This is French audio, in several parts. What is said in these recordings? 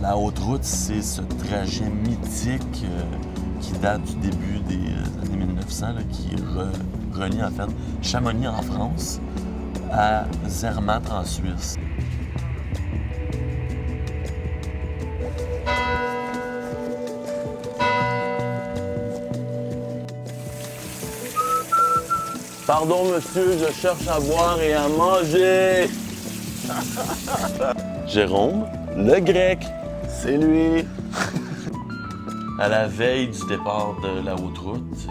La haute route, c'est ce trajet mythique qui date du début des années 1900, là, qui relie en fait Chamonix en France à Zermatt en Suisse. Pardon, monsieur, je cherche à boire et à manger. Jérôme, le grec, c'est lui. À la veille du départ de la haute route,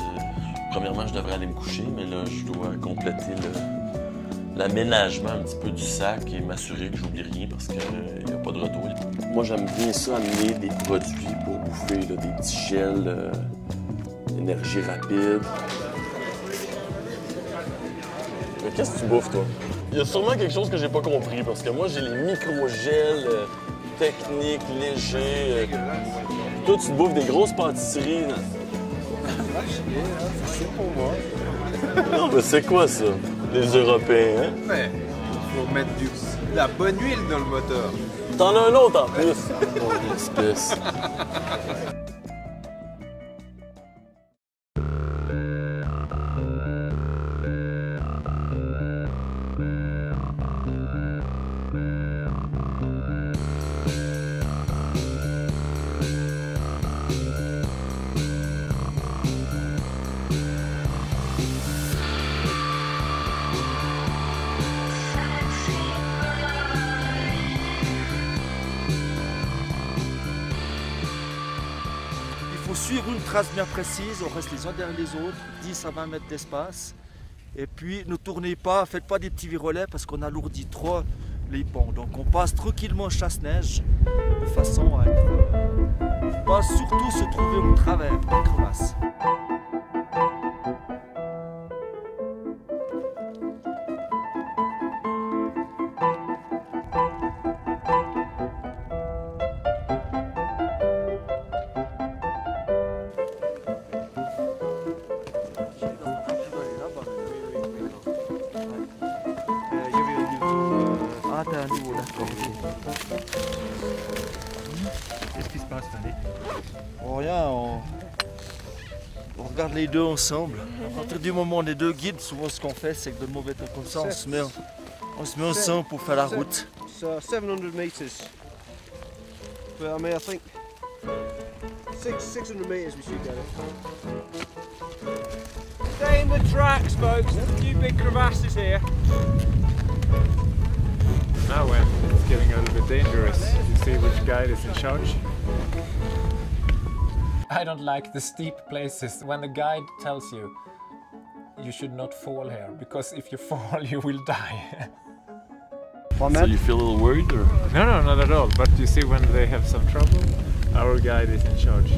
premièrement, je devrais aller me coucher, mais là, je dois compléter l'aménagement un petit peu du sac et m'assurer que j'oublie rien parce qu'il n'y a pas de retour. Moi, j'aime bien ça, amener des produits pour bouffer, là, des petits gels, d'énergie rapide. Mais qu'est-ce que tu bouffes, toi? Il y a sûrement quelque chose que j'ai pas compris, parce que moi, j'ai les micro-gels techniques, légers. Toi, tu te bouffes des grosses pâtisseries. C'est pour moi. Non, mais c'est quoi, ça? Les Européens, hein? Ouais, il faut mettre de la bonne huile dans le moteur. T'en as un autre, en plus. Oh, espèce. Suivre une trace bien précise, on reste les uns derrière les autres, 10 à 20 mètres d'espace. Et puis ne tournez pas, faites pas des petits virolets parce qu'on alourdit trop les ponts. Donc on passe tranquillement chasse-neige de façon à être... pas surtout se trouver au travers des crevasses. Qu'est-ce qui se passe, Fanny? Oh, rien, on regarde les deux ensemble. À partir du moment où les deux guides, souvent ce qu'on fait, c'est que de mauvais temps comme ça, on se met ensemble pour faire la route. So 700 meters. But I mean, I think 600 meters we should get it. Stay in the tracks, folks. There's a few big crevasses here. Now when it's getting a little bit dangerous, you see which guide is in charge. I don't like the steep places when the guide tells you you should not fall here, because if you fall you will die. So you feel a little worried, or? No, not at all. But you see when they have some trouble, our guide is in charge.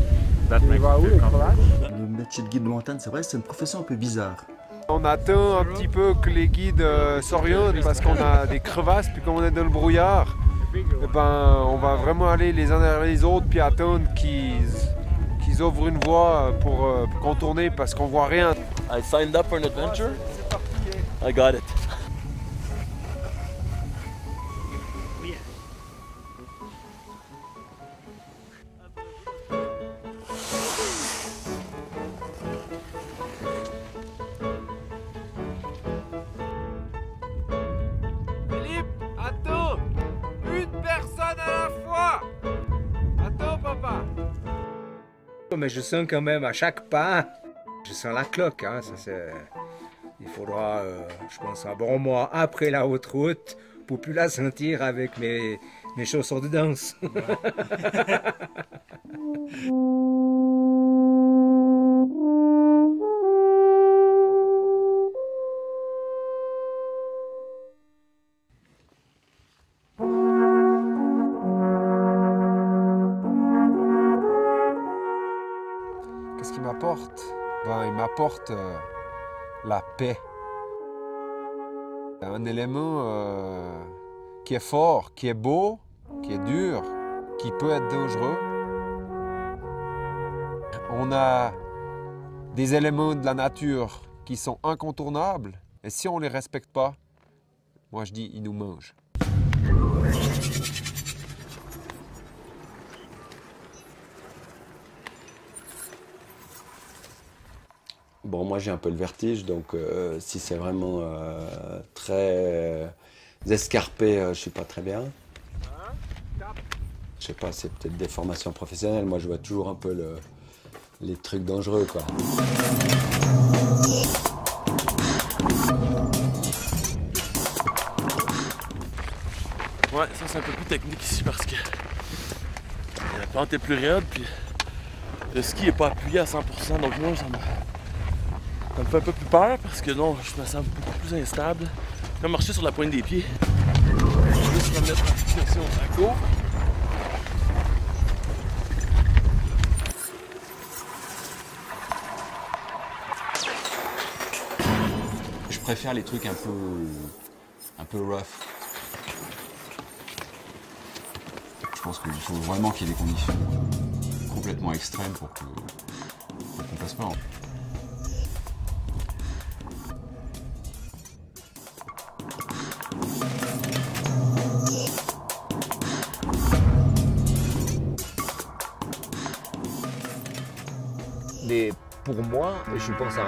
That makes me feel comfortable. Le métier de guide de montagne, c'est vrai, c'est une profession un peu bizarre. On attend un petit peu que les guides s'orientent parce qu'on a des crevasses, puis comme on est dans le brouillard, eh ben, on va vraiment aller les uns derrière les autres puis attendre qu'ils ouvrent une voie pour contourner parce qu'on voit rien. I signed up for an adventure. I got it. Philippe, attends! Une personne à la fois! Attends, papa! Mais je sens quand même à chaque pas, je sens la cloque. Hein, il faudra, je pense, un bon mois après la haute route pour plus la sentir avec mes chaussures de danse. Qu'est-ce qu'il m'apporte? Ben, il m'apporte la paix. Un élément qui est fort, qui est beau, qui est dur, qui peut être dangereux. On a des éléments de la nature qui sont incontournables et si on ne les respecte pas, moi je dis, ils nous mangent. Bon, moi j'ai un peu le vertige, donc si c'est vraiment très escarpé, je suis pas très bien. Je sais pas, c'est peut-être des formations professionnelles. Moi je vois toujours un peu les trucs dangereux, quoi. Ouais, ça c'est un peu plus technique ici parce que la pente est plus raide, puis le ski est pas appuyé à 100%, donc moi ça me fait un peu plus peur parce que non, je me sens beaucoup plus instable. Comme marcher sur la pointe des pieds. Je vais juste remettre en situation à gauche. Je préfère les trucs un peu rough. Je pense qu'il faut vraiment qu'il y ait des conditions complètement extrêmes pour qu'on passe pas. Mais pour moi, je pense à